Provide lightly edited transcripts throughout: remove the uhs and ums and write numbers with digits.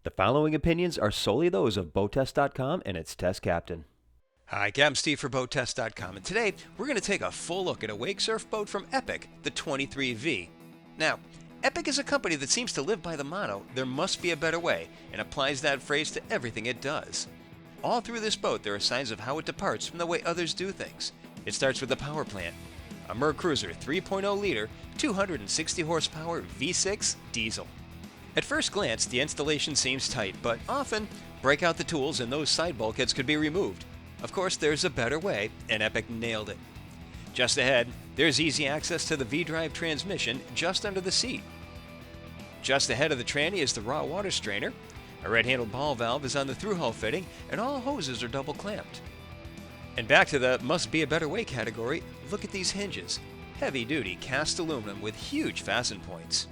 The following opinions are solely those of BoatTEST.com and its test captain. Hi, I'm Steve for BoatTEST.com, and today we're going to take a full look at a wake surf boat from Epic, the 23V. Now, Epic is a company that seems to live by the motto, there must be a better way, and applies that phrase to everything it does. All through this boat, there are signs of how it departs from the way others do things. It starts with the power plant, a Mercury 3.0-liter, 260 horsepower V6 diesel. At first glance, the installation seems tight, but often, break out the tools and those side bulkheads could be removed. Of course, there's a better way, and Epic nailed it. Just ahead, there's easy access to the V-drive transmission just under the seat. Just ahead of the tranny is the raw water strainer. A red-handled ball valve is on the through-hull fitting, and all hoses are double-clamped. And back to the must-be-a-better way category, look at these hinges. Heavy-duty cast aluminum with huge fasten points.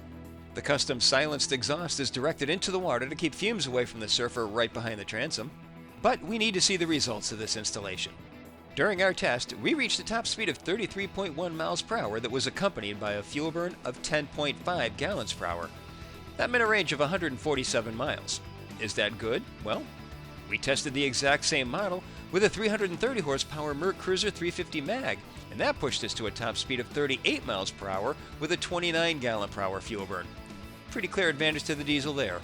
The custom silenced exhaust is directed into the water to keep fumes away from the surfer right behind the transom. But we need to see the results of this installation. During our test, we reached a top speed of 33.1 miles per hour that was accompanied by a fuel burn of 10.5 gallons per hour. That meant a range of 147 miles. Is that good? Well, we tested the exact same model with a 330 horsepower Mercury 350 mag, and that pushed us to a top speed of 38 miles per hour with a 29 gallon per hour fuel burn. Pretty clear advantage to the diesel there.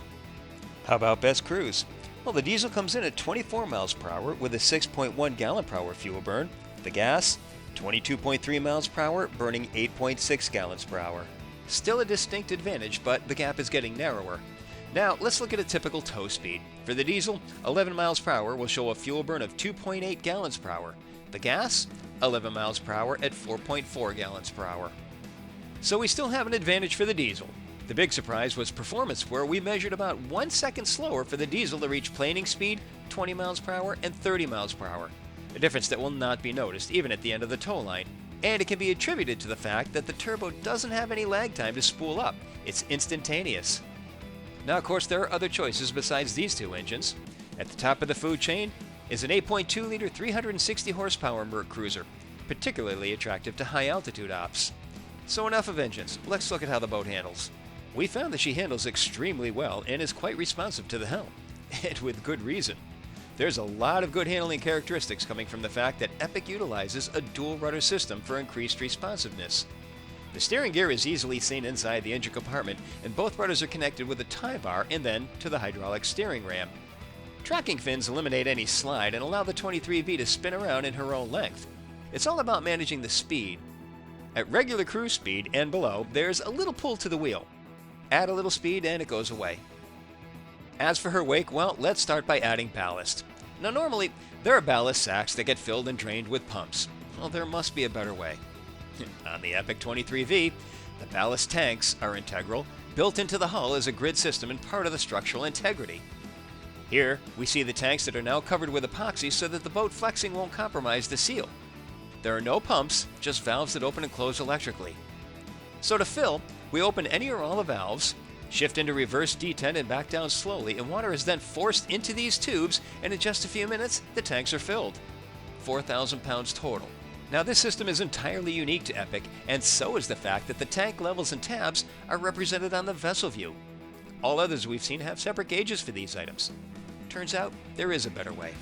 How about best cruise? Well, the diesel comes in at 24 miles per hour with a 6.1 gallon per hour fuel burn. The gas, 22.3 miles per hour, burning 8.6 gallons per hour. Still a distinct advantage, but the gap is getting narrower. Now, let's look at a typical tow speed. For the diesel, 11 miles per hour will show a fuel burn of 2.8 gallons per hour. The gas, 11 miles per hour at 4.4 gallons per hour. So we still have an advantage for the diesel. The big surprise was performance, where we measured about 1 second slower for the diesel to reach planing speed, 20 miles per hour and 30 miles per hour. A difference that will not be noticed even at the end of the tow line. And it can be attributed to the fact that the turbo doesn't have any lag time to spool up. It's instantaneous. Now, of course, there are other choices besides these two engines. At the top of the food chain is an 8.2-liter 360 horsepower Mercury, particularly attractive to high-altitude ops. So enough of engines. Let's look at how the boat handles. We found that she handles extremely well and is quite responsive to the helm, and with good reason. There's a lot of good handling characteristics coming from the fact that Epic utilizes a dual rudder system for increased responsiveness. The steering gear is easily seen inside the engine compartment, and both rudders are connected with a tie bar and then to the hydraulic steering ram. Tracking fins eliminate any slide and allow the 23V to spin around in her own length. It's all about managing the speed. At regular cruise speed and below, there's a little pull to the wheel. Add a little speed and it goes away. As for her wake, well, let's start by adding ballast. Now normally, there are ballast sacks that get filled and drained with pumps. Well, there must be a better way. On the Epic 23V, the ballast tanks are integral, built into the hull as a grid system and part of the structural integrity. Here, we see the tanks that are now covered with epoxy so that the boat flexing won't compromise the seal. There are no pumps, just valves that open and close electrically. So to fill, we open any or all the valves, shift into reverse detent and back down slowly, and water is then forced into these tubes, and in just a few minutes, the tanks are filled. 4,000 pounds total. Now this system is entirely unique to Epic, and so is the fact that the tank levels and tabs are represented on the vessel view. All others we've seen have separate gauges for these items. Turns out, there is a better way.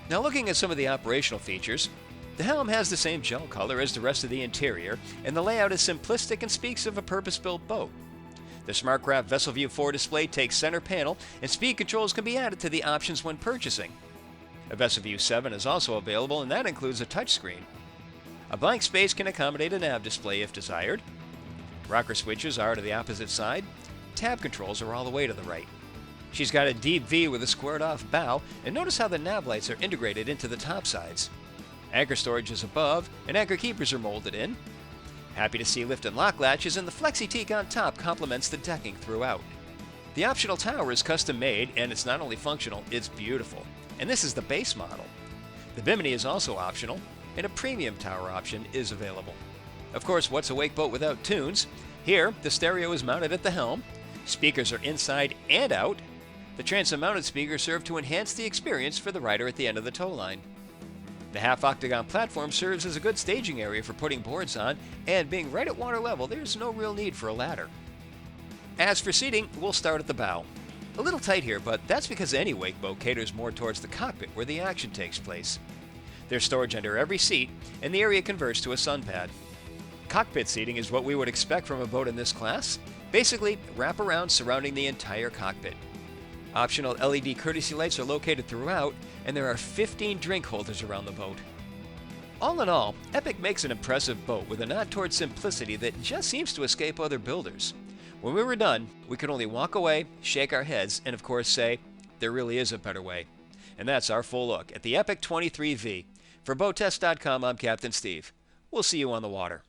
Now looking at some of the operational features, the helm has the same gel color as the rest of the interior, and the layout is simplistic and speaks of a purpose-built boat. The SmartCraft Vessel View 4 display takes center panel, and speed controls can be added to the options when purchasing. A Vessel View 7 is also available, and that includes a touchscreen. A blank space can accommodate a nav display if desired. Rocker switches are to the opposite side. Tab controls are all the way to the right. She's got a deep V with a squared-off bow, and notice how the nav lights are integrated into the top sides. Anchor storage is above, and anchor keepers are molded in. Happy to see lift and lock latches, and the Flexi Teak on top complements the decking throughout. The optional tower is custom made, and it's not only functional, it's beautiful. And this is the base model. The bimini is also optional, and a premium tower option is available. Of course, what's a wake boat without tunes? Here, the stereo is mounted at the helm. Speakers are inside and out. The transom-mounted speakers serve to enhance the experience for the rider at the end of the tow line. The half-octagon platform serves as a good staging area for putting boards on, and being right at water level, there's no real need for a ladder. As for seating, we'll start at the bow. A little tight here, but that's because any wake boat caters more towards the cockpit where the action takes place. There's storage under every seat, and the area converts to a sun pad. Cockpit seating is what we would expect from a boat in this class. Basically, wrap around surrounding the entire cockpit. Optional LED courtesy lights are located throughout, and there are 15 drink holders around the boat. All in all, Epic makes an impressive boat with a nod towards simplicity that just seems to escape other builders. When we were done, we could only walk away, shake our heads, and of course say, there really is a better way. And that's our full look at the Epic 23V. For BoatTEST.com, I'm Captain Steve. We'll see you on the water.